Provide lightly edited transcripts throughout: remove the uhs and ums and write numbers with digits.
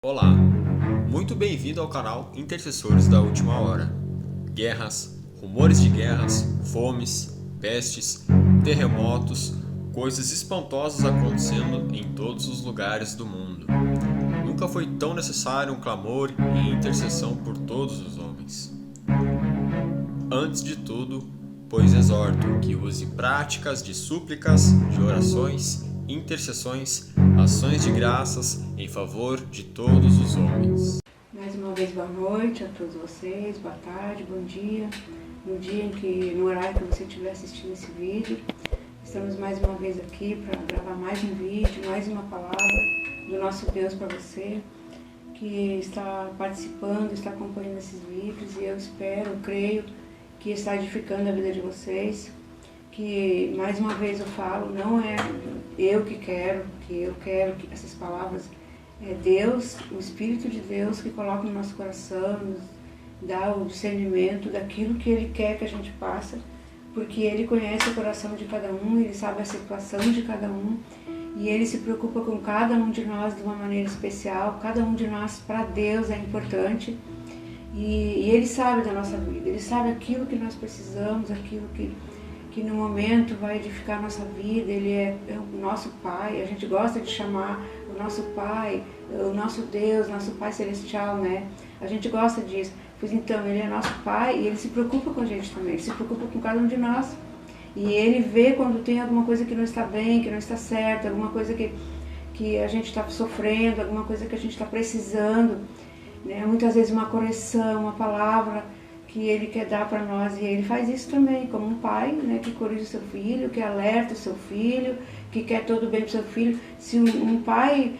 Olá, muito bem-vindo ao canal Intercessores da Última Hora. Guerras, rumores de guerras, fomes, pestes, terremotos, coisas espantosas acontecendo em todos os lugares do mundo. Nunca foi tão necessário um clamor e intercessão por todos os homens. Antes de tudo, pois exorto que use práticas de súplicas, de orações, intercessões, ações de graças em favor de todos os homens. Mais uma vez, boa noite a todos vocês, boa tarde, bom dia. No horário que você estiver assistindo esse vídeo, estamos mais uma vez aqui para gravar mais um vídeo, mais uma palavra do nosso Deus para você, que está participando, está acompanhando esses vídeos, e eu espero, creio, que está edificando a vida de vocês. Que mais uma vez eu falo, não é eu quero que essas palavras, é Deus, o Espírito de Deus que coloca no nosso coração, nos dá o discernimento daquilo que Ele quer que a gente faça, porque Ele conhece o coração de cada um, Ele sabe a situação de cada um, e Ele se preocupa com cada um de nós de uma maneira especial. Cada um de nós, para Deus, é importante, e Ele sabe da nossa vida, Ele sabe aquilo que nós precisamos, aquilo que no momento vai edificar a nossa vida. Ele é o nosso Pai, a gente gosta de chamar o nosso Pai, o nosso Deus, nosso Pai Celestial, né? A gente gosta disso. Pois então, Ele é nosso Pai e Ele se preocupa com a gente também, Ele se preocupa com cada um de nós. E Ele vê quando tem alguma coisa que não está bem, que não está certa, alguma coisa que a gente está sofrendo, alguma coisa que a gente está precisando, né? Muitas vezes uma correção, uma palavra que Ele quer dar para nós, e Ele faz isso também, como um pai, né, que corrige o seu filho, que alerta o seu filho, que quer todo o bem para o seu filho. Se um pai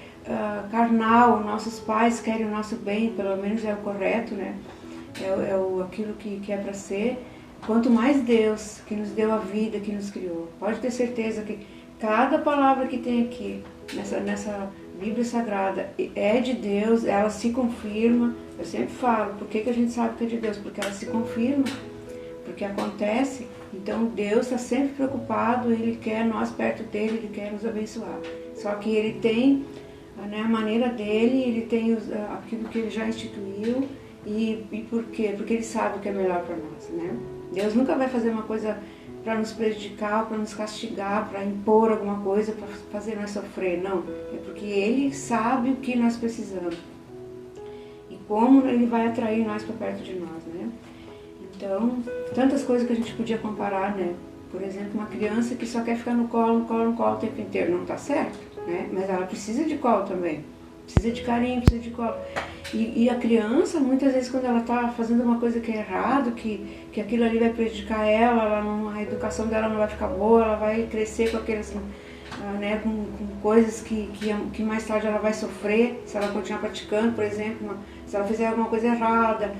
carnal, nossos pais querem o nosso bem, pelo menos é o correto, né, aquilo que é para ser, quanto mais Deus, que nos deu a vida, que nos criou. Pode ter certeza que cada palavra que tem aqui, nessa Bíblia Sagrada, é de Deus, ela se confirma. Eu sempre falo, por que a gente sabe que é de Deus? Porque ela se confirma, porque acontece. Então Deus está sempre preocupado, Ele quer nós perto dEle, Ele quer nos abençoar. Só que Ele tem, né, a maneira dEle, Ele tem aquilo que Ele já instituiu. E por quê? Porque Ele sabe o que é melhor para nós, né? Deus nunca vai fazer uma coisa para nos prejudicar, para nos castigar, para impor alguma coisa, para fazer nós sofrer. Não, é porque Ele sabe o que nós precisamos e como Ele vai atrair nós para perto de nós, né? Então, tantas coisas que a gente podia comparar, né? Por exemplo, uma criança que só quer ficar no colo o tempo inteiro, não está certo, né? Mas ela precisa de colo também, precisa de carinho, precisa de colo. E a criança, muitas vezes, quando ela está fazendo uma coisa que é errado, que aquilo ali vai prejudicar ela, a educação dela não vai ficar boa, ela vai crescer com aqueles, né, com coisas que mais tarde ela vai sofrer, se ela continuar praticando, por exemplo, se ela fizer alguma coisa errada,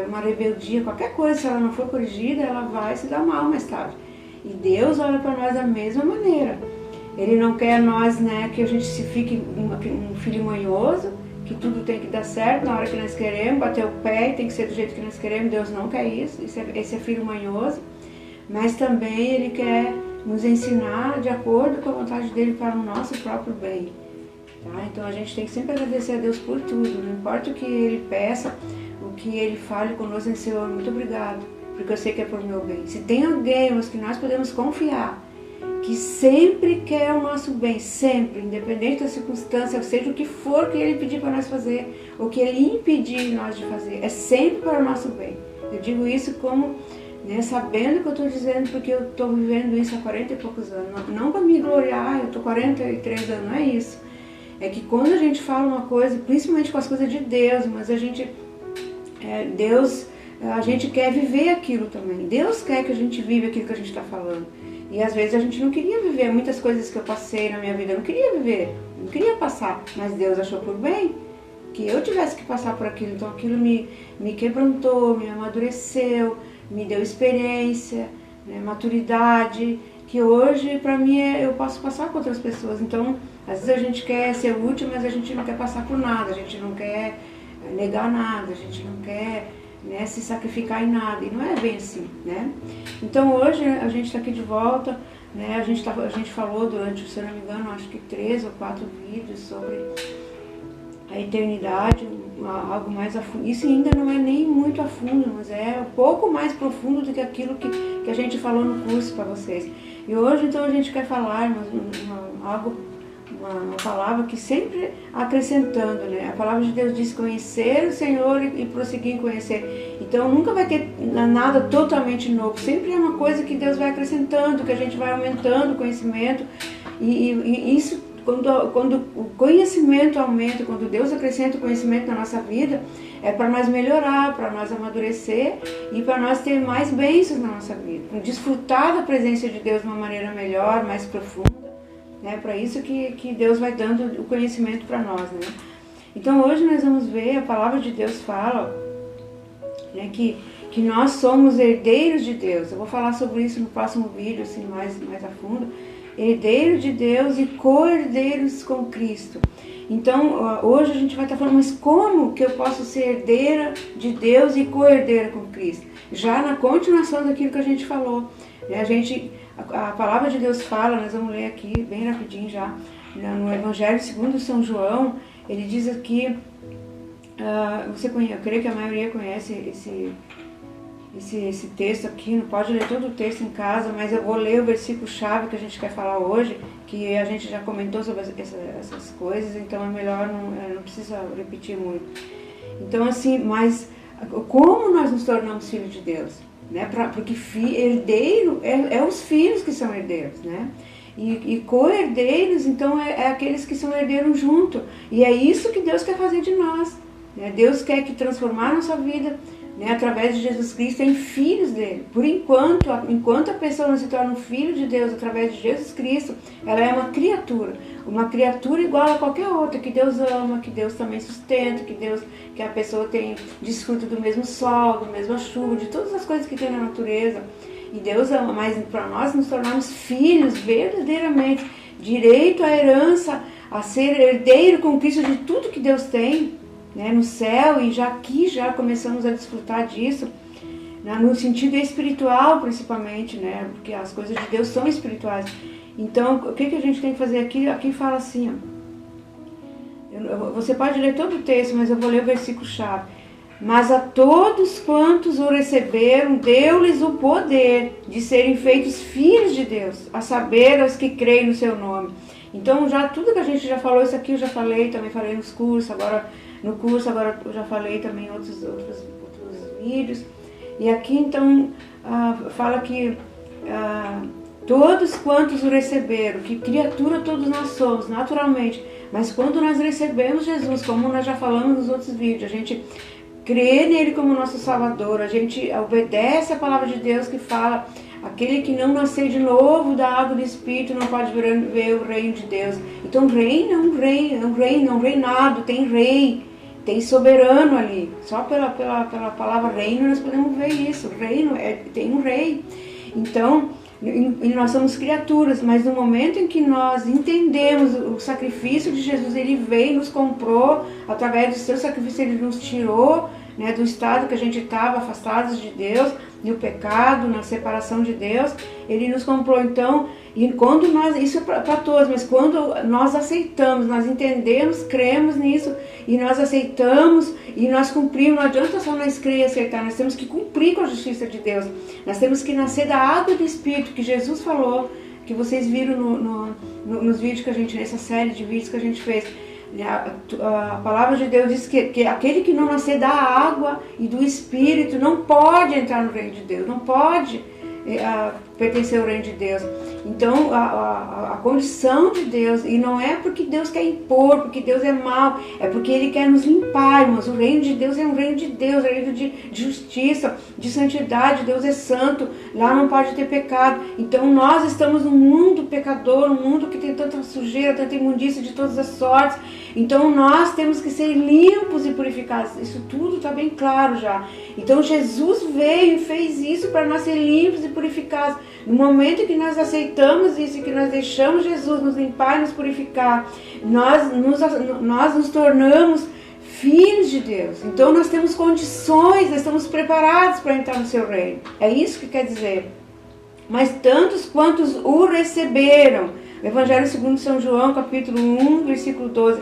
uma rebeldia, qualquer coisa, se ela não for corrigida, ela vai se dar mal mais tarde. E Deus olha para nós da mesma maneira. Ele não quer nós, né, que a gente se fique um filho manhoso, que tudo tem que dar certo na hora que nós queremos, bater o pé e tem que ser do jeito que nós queremos. Deus não quer isso, esse é filho manhoso. Mas também Ele quer nos ensinar de acordo com a vontade dEle para o nosso próprio bem. Tá? Então a gente tem que sempre agradecer a Deus por tudo, não importa o que Ele peça, o que Ele fale conosco, em Senhor, muito obrigado, porque eu sei que é por meu bem. Se tem alguém que nós podemos confiar, que sempre quer o nosso bem, sempre, independente da circunstância, seja o que for que Ele pedir para nós fazer, ou que Ele impedir nós de fazer, é sempre para o nosso bem. Eu digo isso como, né, sabendo o que eu estou dizendo, porque eu estou vivendo isso há 40 e poucos anos. Não para me gloriar, eu estou 43 anos, não é isso. É que quando a gente fala uma coisa, principalmente com as coisas de Deus, mas a gente quer viver aquilo também. Deus quer que a gente viva aquilo que a gente está falando. E às vezes a gente não queria viver muitas coisas que eu passei na minha vida, eu não queria viver, não queria passar, mas Deus achou por bem que eu tivesse que passar por aquilo. Então aquilo me quebrantou, me amadureceu, me deu experiência, né, maturidade, que hoje para mim eu posso passar com outras pessoas. Então às vezes a gente quer ser útil, mas a gente não quer passar por nada, a gente não quer negar nada, a gente não quer, né, se sacrificar em nada, e não é bem assim, né? Então hoje a gente está aqui de volta, né? A gente falou durante, se eu não me engano, acho que 3 ou 4 vídeos sobre a eternidade, algo mais a fundo. Isso ainda não é nem muito a fundo, mas é um pouco mais profundo do que aquilo que a gente falou no curso para vocês. E hoje, então, a gente quer falar uma palavra que sempre acrescentando, né? A palavra de Deus diz conhecer o Senhor e prosseguir em conhecer. Então nunca vai ter nada totalmente novo, sempre é uma coisa que Deus vai acrescentando, que a gente vai aumentando o conhecimento, e isso, quando o conhecimento aumenta, quando Deus acrescenta o conhecimento na nossa vida, é para nós melhorar, para nós amadurecer e para nós ter mais bênçãos na nossa vida, desfrutar da presença de Deus de uma maneira melhor, mais profunda. É para isso que Deus vai dando o conhecimento para nós, né? Então hoje nós vamos ver, a palavra de Deus fala, né, que nós somos herdeiros de Deus. Eu vou falar sobre isso no próximo vídeo, assim, mais a fundo. Herdeiros de Deus e co-herdeiros com Cristo. Então hoje a gente vai estar falando, mas como que eu posso ser herdeira de Deus e co-herdeira com Cristo? Já na continuação daquilo que a gente falou, né? A palavra de Deus fala, nós vamos ler aqui bem rapidinho já, no Evangelho segundo São João, ele diz aqui, eu creio que a maioria conhece esse texto aqui, não pode ler todo o texto em casa, mas eu vou ler o versículo-chave que a gente quer falar hoje, que a gente já comentou sobre essas coisas, então é melhor, não precisa repetir muito. Então assim, mas como nós nos tornamos filhos de Deus? Né? Porque herdeiro é os filhos que são herdeiros, né? E co-herdeiros, então, é aqueles que são herdeiros junto. E é isso que Deus quer fazer de nós, né? Deus quer transformar a nossa vida, né, através de Jesus Cristo em filhos dele. Por enquanto a pessoa não se torna um filho de Deus através de Jesus Cristo, ela é uma criatura igual a qualquer outra, que Deus ama, que Deus também sustenta, que a pessoa desfruta do mesmo sol, da mesma chuva, de todas as coisas que tem na natureza. E Deus ama, mas para nós nos tornarmos filhos verdadeiramente, direito à herança, a ser herdeiro com Cristo de tudo que Deus tem, né, no céu, e já começamos a desfrutar disso, né, no sentido espiritual principalmente, né, porque as coisas de Deus são espirituais. Então, o que a gente tem que fazer aqui? Aqui fala assim, ó, você pode ler todo o texto, mas eu vou ler o versículo-chave. Mas a todos quantos o receberam, deu-lhes o poder de serem feitos filhos de Deus, a saber, aos que creem no seu nome. Então, já tudo que a gente já falou, isso aqui eu já falei, também falei nos cursos, agora eu já falei também em outros vídeos. E aqui, então, fala que todos quantos o receberam, que criatura todos nós somos, naturalmente. Mas quando nós recebemos Jesus, como nós já falamos nos outros vídeos, a gente crê nele como nosso Salvador, a gente obedece a palavra de Deus que fala, aquele que não nascer de novo da água do Espírito não pode ver o reino de Deus. Então reino é um reinado, tem rei, tem soberano ali. Só pela palavra reino nós podemos ver isso. Reino tem um rei. Então, e nós somos criaturas, mas no momento em que nós entendemos o sacrifício de Jesus, ele veio, nos comprou, através do seu sacrifício ele nos tirou, né, do estado que a gente estava, afastados de Deus, no pecado, na separação de Deus, ele nos comprou. Então, e quando nós, isso é para todos, mas quando nós aceitamos, nós entendemos, cremos nisso, e nós aceitamos, e nós cumprimos, não adianta só nós crer e aceitar, nós temos que cumprir com a justiça de Deus, nós temos que nascer da água do Espírito, que Jesus falou, que vocês viram nos vídeos que a gente, nessa série de vídeos que a gente fez. A palavra de Deus diz que aquele que não nascer da água e do Espírito não pode entrar no reino de Deus, não pode pertencer ao reino de Deus. Então a condição de Deus, e não é porque Deus quer impor, porque Deus é mau, é porque Ele quer nos limpar, irmãos. O reino de Deus é um reino de Deus, é um reino de justiça, de santidade. Deus é santo, lá não pode ter pecado. Então nós estamos num mundo pecador, um mundo que tem tanta sujeira, tanta imundícia de todas as sortes. Então nós temos que ser limpos e purificados. Isso tudo está bem claro já. Então Jesus veio e fez isso para nós ser limpos e purificados. No momento que nós aceitamos isso, que nós deixamos Jesus nos limpar e nos purificar, nós nos tornamos filhos de Deus. Então nós temos condições, nós estamos preparados para entrar no seu reino. É isso que quer dizer. Mas tantos quantos o receberam, Evangelho segundo São João, capítulo 1, versículo 12,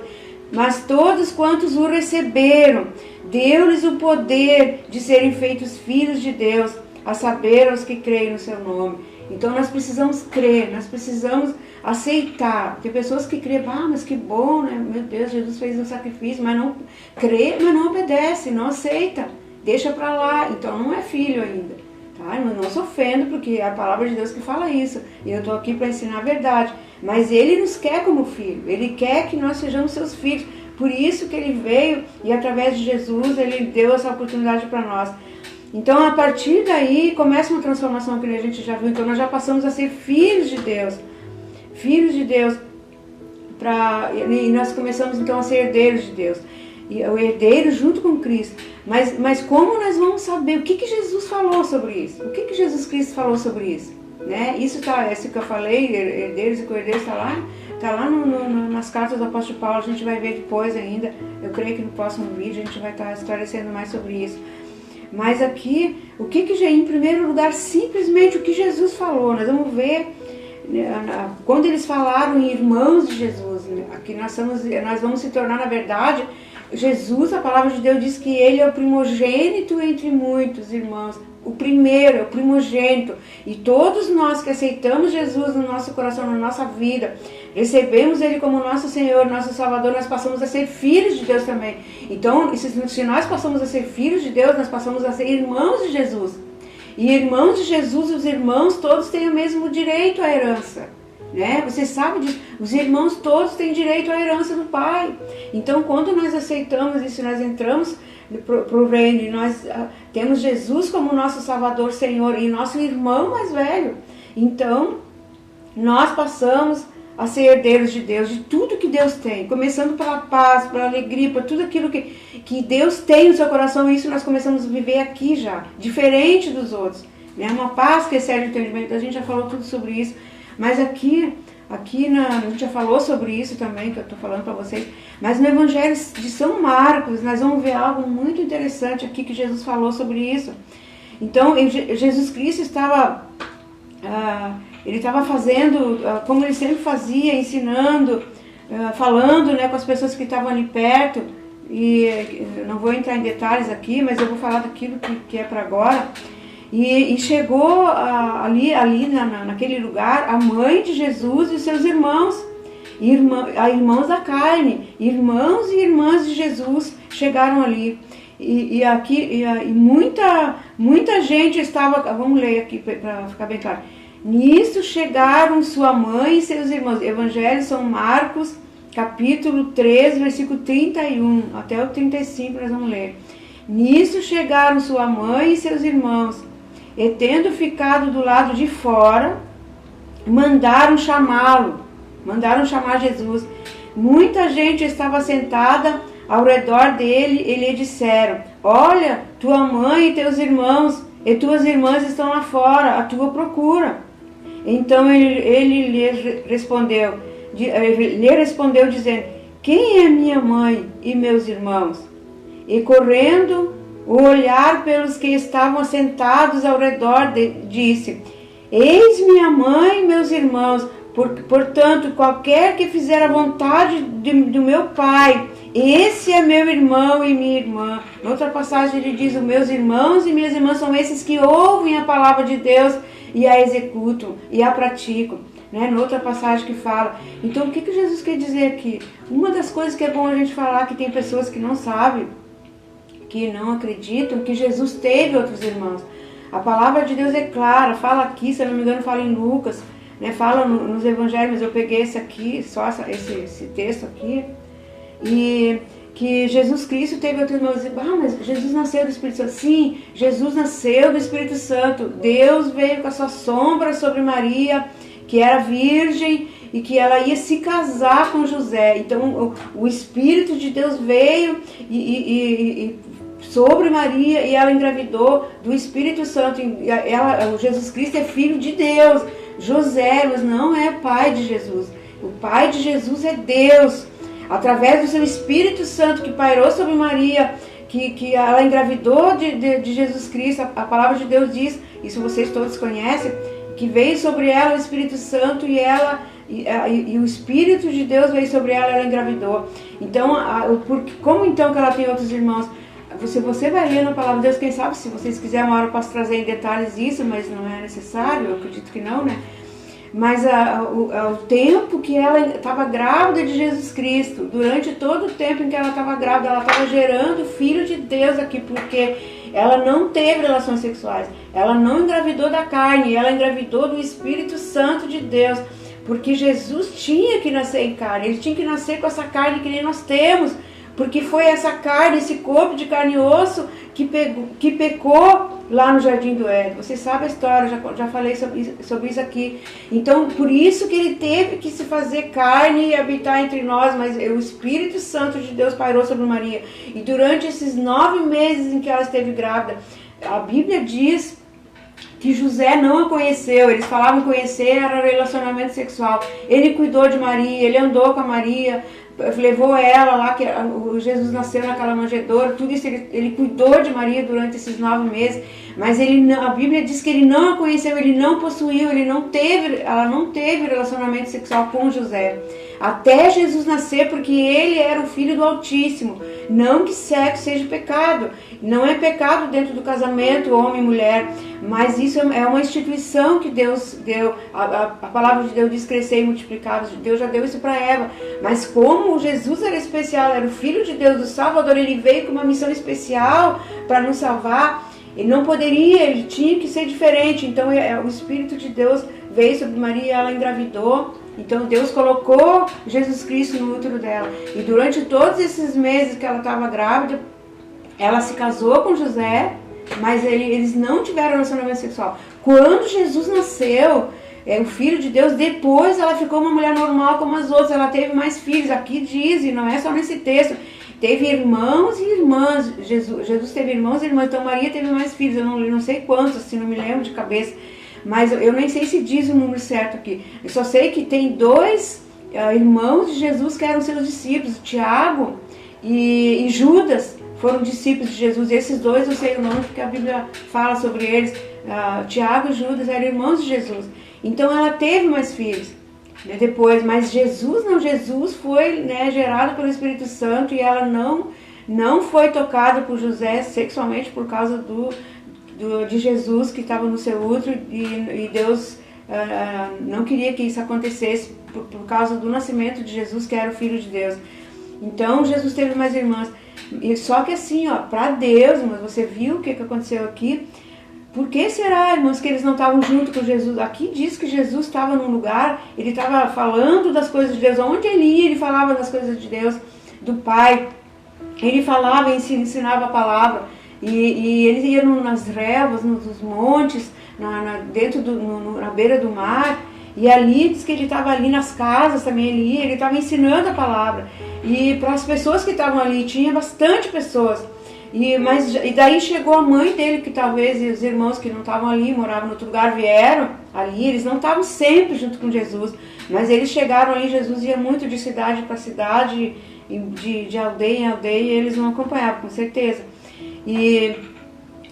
Mas todos quantos o receberam, deu-lhes o poder de serem feitos filhos de Deus, a saber, aos que creem no seu nome. Então nós precisamos crer, nós precisamos aceitar. Tem pessoas que creem, mas que bom, né? Meu Deus, Jesus fez um sacrifício, mas não crê, mas não obedece, não aceita, deixa para lá. Então não é filho ainda, tá? Eu não se ofendo, porque é a palavra de Deus que fala isso, e eu estou aqui para ensinar a verdade. Mas Ele nos quer como filho, Ele quer que nós sejamos seus filhos. Por isso que Ele veio, e através de Jesus Ele deu essa oportunidade para nós. Então, a partir daí, começa uma transformação que a gente já viu. Então, nós já passamos a ser filhos de Deus. Filhos de Deus. E nós começamos, então, a ser herdeiros de Deus. E o herdeiro junto com Cristo. Mas como nós vamos saber? O que Jesus falou sobre isso? O que Jesus Cristo falou sobre isso? Né? Isso que eu falei, herdeiros e co-herdeiros, está lá nas cartas do apóstolo Paulo. A gente vai ver depois ainda. Eu creio que no próximo vídeo a gente vai estar esclarecendo mais sobre isso. Mas aqui, em primeiro lugar, simplesmente o que Jesus falou. Nós vamos ver, quando eles falaram em irmãos de Jesus, aqui nós vamos se tornar, na verdade, Jesus, a palavra de Deus diz que Ele é o primogênito entre muitos irmãos. O primeiro, é o primogênito. E todos nós que aceitamos Jesus no nosso coração, na nossa vida, recebemos Ele como nosso Senhor, nosso Salvador, nós passamos a ser filhos de Deus também. Então, se nós passamos a ser filhos de Deus, nós passamos a ser irmãos de Jesus. E irmãos de Jesus, os irmãos todos têm o mesmo direito à herança. Né? Você sabe disso, os irmãos todos têm direito à herança do Pai. Então, quando nós aceitamos isso, nós entramos para o reino e nós temos Jesus como nosso Salvador, Senhor, e nosso irmão mais velho. Então, nós passamos a ser herdeiros de Deus, de tudo que Deus tem, começando pela paz, pela alegria, por tudo aquilo que Deus tem no seu coração. Isso nós começamos a viver aqui já, diferente dos outros, né? Uma paz que excede o entendimento. A gente já falou tudo sobre isso, mas aqui a gente já falou sobre isso também, que eu estou falando para vocês, mas no Evangelho de São Marcos nós vamos ver algo muito interessante aqui que Jesus falou sobre isso. Então, Jesus Cristo estava fazendo, como ele sempre fazia, ensinando, falando, né, com as pessoas que estavam ali perto, e eu não vou entrar em detalhes aqui, mas eu vou falar daquilo que é para agora. E chegou ali naquele lugar a mãe de Jesus e seus irmãos, irmãos da carne, irmãos e irmãs de Jesus chegaram ali. E muita gente estava, vamos ler aqui para ficar bem claro. Nisso chegaram sua mãe e seus irmãos. Evangelho de São Marcos, capítulo 13, versículo 31 até o 35, nós vamos ler. Nisso chegaram sua mãe e seus irmãos, e tendo ficado do lado de fora, mandaram chamar Jesus. Muita gente estava sentada ao redor dele e lhe disseram: olha, tua mãe e teus irmãos e tuas irmãs estão lá fora, à tua procura. Então ele lhe respondeu dizendo: quem é minha mãe e meus irmãos? E correndo o olhar pelos que estavam sentados ao redor, disse: eis minha mãe e meus irmãos. Portanto, qualquer que fizer a vontade do meu Pai, esse é meu irmão e minha irmã. Noutra passagem ele diz: os meus irmãos e minhas irmãs são esses que ouvem a palavra de Deus e a executam e a praticam. Né? Noutra passagem que fala. Então, o que Jesus quer dizer aqui? Uma das coisas que é bom a gente falar, que tem pessoas que não sabem, que não acreditam, que Jesus teve outros irmãos. A palavra de Deus é clara, fala aqui, se eu não me engano fala em Lucas, né? Fala nos evangelhos, mas eu peguei esse aqui, só esse texto aqui, e que Jesus Cristo teve outros irmãos. Mas Jesus nasceu do Espírito Santo. Sim, Jesus nasceu do Espírito Santo. Deus veio com a sua sombra sobre Maria, que era virgem, e que ela ia se casar com José. Então o Espírito de Deus veio e sobre Maria, e ela engravidou do Espírito Santo. Jesus Cristo é filho de Deus. José, mas não é pai de Jesus. O pai de Jesus é Deus. Através do seu Espírito Santo que pairou sobre Maria, que ela engravidou de Jesus Cristo. A palavra de Deus diz, isso vocês todos conhecem, que veio sobre ela o Espírito Santo e ela e o Espírito de Deus veio sobre ela, ela engravidou. Então, como então que ela tem outros irmãos? Você vai ler na palavra de Deus, quem sabe, se vocês quiserem, uma hora eu posso trazer em detalhes isso, mas não é necessário, eu acredito que não, né? Mas o tempo que ela estava grávida de Jesus Cristo, durante todo o tempo em que ela estava grávida, ela estava gerando o Filho de Deus aqui, porque ela não teve relações sexuais, ela não engravidou da carne, ela engravidou do Espírito Santo de Deus, porque Jesus tinha que nascer em carne, ele tinha que nascer com essa carne que nem nós temos, porque foi essa carne, esse corpo de carne e osso que pecou lá no Jardim do Éden. Você sabe a história, já falei sobre isso aqui. Então, por isso que ele teve que se fazer carne e habitar entre nós, mas o Espírito Santo de Deus pairou sobre Maria. E durante esses 9 meses em que ela esteve grávida, a Bíblia diz que José não a conheceu. Eles falavam conhecer, era relacionamento sexual. Ele cuidou de Maria, ele andou com a Maria, levou ela lá, que Jesus nasceu naquela manjedoura, tudo isso, ele cuidou de Maria durante esses 9 meses, mas a Bíblia diz que ele não a conheceu, ele não possuiu, ela não teve relacionamento sexual com José, até Jesus nascer, porque ele era o Filho do Altíssimo. Não que sexo seja pecado, não é pecado dentro do casamento, homem e mulher, mas isso é uma instituição que Deus deu. A palavra de Deus diz crescer e multiplicar, Deus já deu isso para Eva, mas como Jesus era especial, era o Filho de Deus, o Salvador, ele veio com uma missão especial para nos salvar. Ele não poderia, ele tinha que ser diferente. Então o Espírito de Deus veio sobre Maria, ela engravidou. Então Deus colocou Jesus Cristo no útero dela. E durante todos esses meses que ela estava grávida, ela se casou com José, mas eles não tiveram relacionamento sexual. Quando Jesus nasceu, o Filho de Deus, depois ela ficou uma mulher normal como as outras. Ela teve mais filhos, aqui diz, e não é só nesse texto. Teve irmãos e irmãs. Jesus teve irmãos e irmãs. Então Maria teve mais filhos. Eu não sei quantos, assim, não me lembro de cabeça. Mas eu nem sei se diz o número certo aqui. Eu só sei que tem 2 irmãos de Jesus que eram seus discípulos. Tiago e Judas foram discípulos de Jesus. Esses 2 eu sei o nome porque a Bíblia fala sobre eles. Tiago e Judas eram irmãos de Jesus. Então ela teve mais filhos, né, depois. Mas Jesus foi, né, gerado pelo Espírito Santo, e ela não foi tocada por José sexualmente por causa de Jesus que estava no seu útero, e Deus não queria que isso acontecesse por causa do nascimento de Jesus, que era o Filho de Deus. Então Jesus teve mais irmãs. E só que assim, para Deus, mas você viu o que aconteceu aqui? Por que será, irmãos, que eles não estavam junto com Jesus? Aqui diz que Jesus estava num lugar, ele estava falando das coisas de Deus. Onde ele ia, ele falava das coisas de Deus, do Pai. Ele falava e ensinava a palavra. E eles iam nas relvas, nos montes, na beira do mar. E ali diz que ele estava ali nas casas também, ele estava ensinando a palavra. E para as pessoas que estavam ali, tinha bastante pessoas. E daí chegou a mãe dele, que talvez os irmãos que não estavam ali, moravam em outro lugar, vieram ali. Eles não estavam sempre junto com Jesus, mas eles chegaram ali. Jesus ia muito de cidade para cidade, de aldeia em aldeia, e eles não acompanhavam, com certeza. E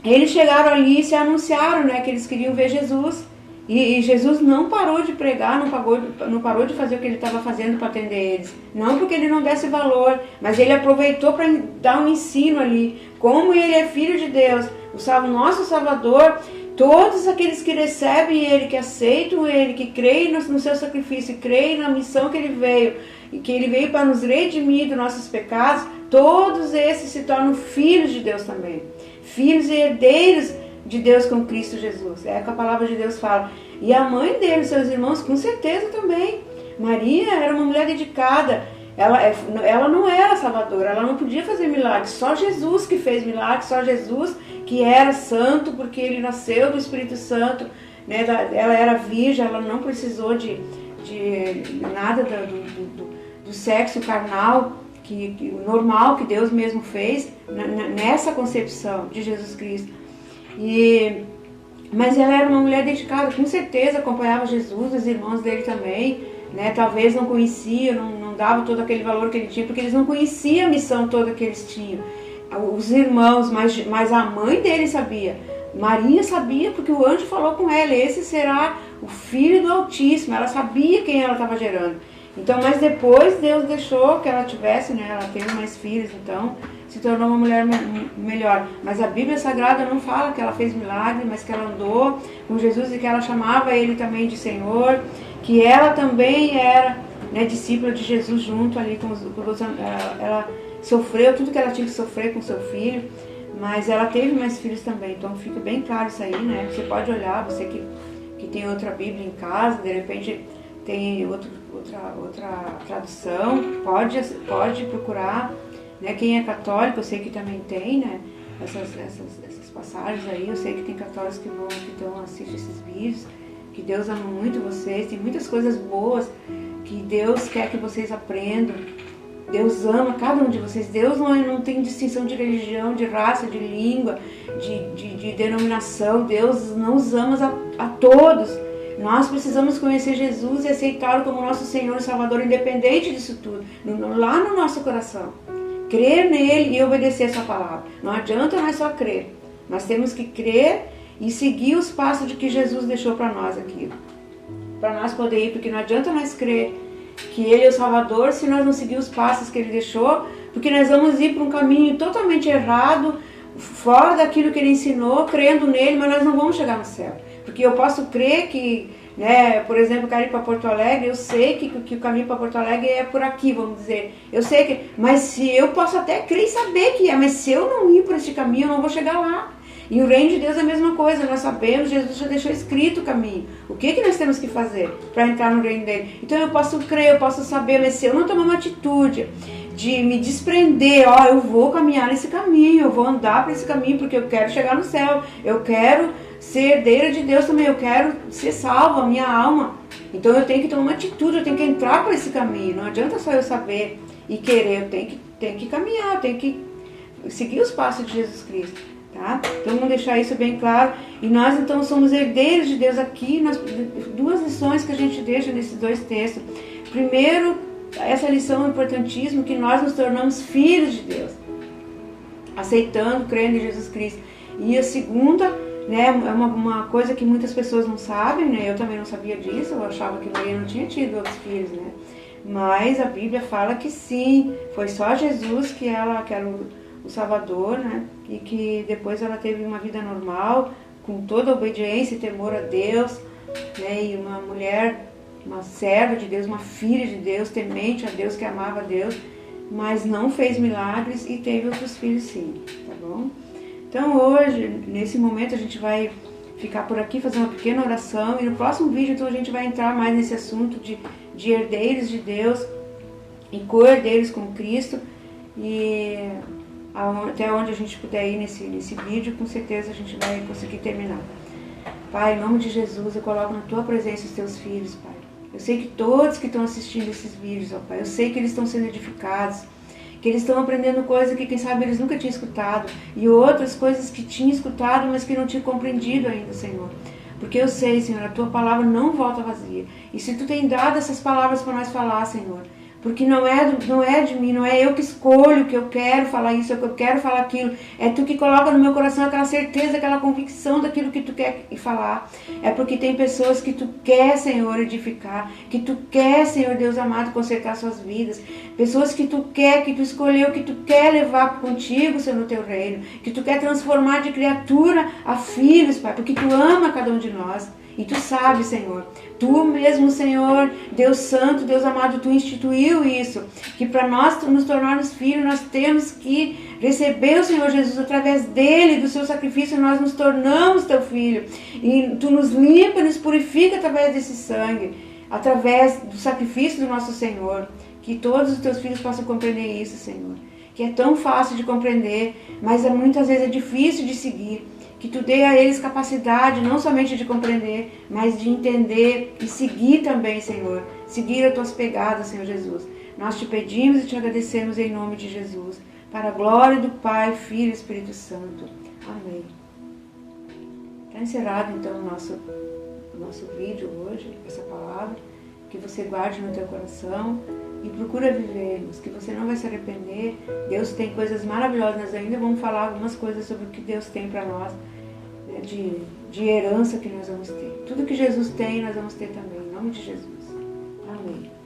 eles chegaram ali e se anunciaram, né, que eles queriam ver Jesus. E Jesus não parou de pregar, não parou de fazer o que ele estava fazendo para atender eles. Não porque ele não desse valor, mas ele aproveitou para dar um ensino ali. Como ele é Filho de Deus, o nosso Salvador, todos aqueles que recebem ele, que aceitam ele, que creem no seu sacrifício, creem na missão que ele veio, e que ele veio para nos redimir dos nossos pecados, todos esses se tornam filhos de Deus também. Filhos e herdeiros de Deus com Cristo Jesus. É o que a palavra de Deus fala. E a mãe dele, seus irmãos, com certeza também. Maria era uma mulher dedicada. Ela não era salvadora, ela não podia fazer milagres. Só Jesus que fez milagres, só Jesus que era santo, porque ele nasceu do Espírito Santo, né? Ela era virgem, ela não precisou de nada do sexo carnal, normal que Deus mesmo fez nessa concepção de Jesus Cristo. Mas ela era uma mulher dedicada, com certeza acompanhava Jesus, os irmãos dele também, né? Talvez não conhecia, não dava todo aquele valor que ele tinha, porque eles não conheciam a missão toda que eles tinham. Os irmãos, mas a mãe dele sabia. Maria sabia porque o anjo falou com ela, esse será o filho do Altíssimo. Ela sabia quem ela estava gerando. Então, mas depois Deus deixou que ela tivesse, né? Ela teve mais filhos, então se tornou uma mulher melhor. Mas a Bíblia Sagrada não fala que ela fez milagre, mas que ela andou com Jesus e que ela chamava ele também de Senhor, que ela também era, né, discípula de Jesus junto ali com os ela sofreu tudo que ela tinha que sofrer com seu filho, mas ela teve mais filhos também. Então fica bem claro isso aí, né? Você pode olhar, você que tem outra Bíblia em casa, de repente tem outra tradução, pode procurar, né? Quem é católico, eu sei que também tem, né? Essas passagens aí, eu sei que tem católicos que assistem esses vídeos, que Deus ama muito vocês, tem muitas coisas boas que Deus quer que vocês aprendam. Deus ama cada um de vocês. Deus não tem distinção de religião, de raça, de língua, de denominação. Deus nos ama a todos. Nós precisamos conhecer Jesus e aceitá-lo como nosso Senhor e Salvador, independente disso tudo, lá no nosso coração. Crer nele e obedecer a sua palavra. Não adianta nós só crer. Nós temos que crer e seguir os passos de que Jesus deixou para nós aqui. Para nós poder ir, porque não adianta nós crer que ele é o Salvador se nós não seguir os passos que ele deixou, porque nós vamos ir para um caminho totalmente errado, fora daquilo que ele ensinou, crendo nele, mas nós não vamos chegar no céu. Porque eu posso crer que, né, por exemplo, eu quero ir para Porto Alegre, eu sei que o caminho para Porto Alegre é por aqui, vamos dizer. Eu sei que, mas se eu posso até crer e saber que é, mas se eu não ir por esse caminho, eu não vou chegar lá. E o reino de Deus é a mesma coisa, nós sabemos, Jesus já deixou escrito o caminho. O que nós temos que fazer para entrar no reino dele? Então eu posso crer, eu posso saber, mas se eu não tomar uma atitude de me desprender, eu vou caminhar nesse caminho, eu vou andar por esse caminho porque eu quero chegar no céu, eu quero ser herdeira de Deus também, eu quero ser salva, a minha alma. Então eu tenho que tomar uma atitude, eu tenho que entrar por esse caminho, não adianta só eu saber e querer, eu tenho que caminhar, eu tenho que seguir os passos de Jesus Cristo. Tá? Então vamos deixar isso bem claro. E nós então somos herdeiros de Deus aqui, duas lições que a gente deixa nesses dois textos. Primeiro, essa lição importantíssima, que nós nos tornamos filhos de Deus, aceitando, crendo em Jesus Cristo. E a segunda, né, é uma coisa que muitas pessoas não sabem, né? Eu também não sabia disso, eu achava que Maria não tinha tido outros filhos, né? Mas a Bíblia fala que sim, foi só Jesus que era o Salvador, né? E que depois ela teve uma vida normal, com toda a obediência e temor a Deus, né? E uma mulher, uma serva de Deus, uma filha de Deus, temente a Deus, que amava a Deus, mas não fez milagres e teve outros filhos sim, tá bom? Então hoje, nesse momento, a gente vai ficar por aqui, fazer uma pequena oração, e no próximo vídeo então a gente vai entrar mais nesse assunto de herdeiros de Deus e co-herdeiros com Cristo, e até onde a gente puder ir nesse vídeo, com certeza a gente vai conseguir terminar. Pai, em nome de Jesus, eu coloco na Tua presença os Teus filhos, Pai. Eu sei que todos que estão assistindo esses vídeos, ó Pai, eu sei que eles estão sendo edificados, que eles estão aprendendo coisas que quem sabe eles nunca tinham escutado, e outras coisas que tinham escutado, mas que não tinham compreendido ainda, Senhor. Porque eu sei, Senhor, a Tua palavra não volta vazia. E se Tu tem dado essas palavras para nós falar, Senhor, porque não é de mim, não é eu que escolho que eu quero falar isso, que eu quero falar aquilo. É Tu que coloca no meu coração aquela certeza, aquela convicção daquilo que Tu quer falar. É porque tem pessoas que Tu quer, Senhor, edificar, que Tu quer, Senhor Deus amado, consertar suas vidas. Pessoas que Tu quer, que Tu escolheu, que Tu quer levar contigo, Senhor, no Teu reino. Que Tu quer transformar de criatura a filhos, Pai, porque Tu ama cada um de nós. E Tu sabe, Senhor, Tu mesmo, Senhor, Deus Santo, Deus amado, Tu instituiu isso, que para nós nos tornarmos filhos, nós temos que receber o Senhor Jesus através dele, do seu sacrifício, nós nos tornamos Teu filho. E Tu nos limpa, nos purifica através desse sangue, através do sacrifício do nosso Senhor. Que todos os Teus filhos possam compreender isso, Senhor. Que é tão fácil de compreender, mas muitas vezes é difícil de seguir. Que Tu dê a eles capacidade, não somente de compreender, mas de entender e seguir também, Senhor. Seguir as Tuas pegadas, Senhor Jesus. Nós Te pedimos e Te agradecemos em nome de Jesus. Para a glória do Pai, Filho e Espírito Santo. Amém. Está encerrado, então, o nosso vídeo hoje, essa palavra. Que você guarde no teu coração e procura vivermos, que você não vai se arrepender. Deus tem coisas maravilhosas, nós ainda vamos falar algumas coisas sobre o que Deus tem para nós de herança que nós vamos ter. Tudo que Jesus tem, nós vamos ter também, em nome de Jesus. Amém.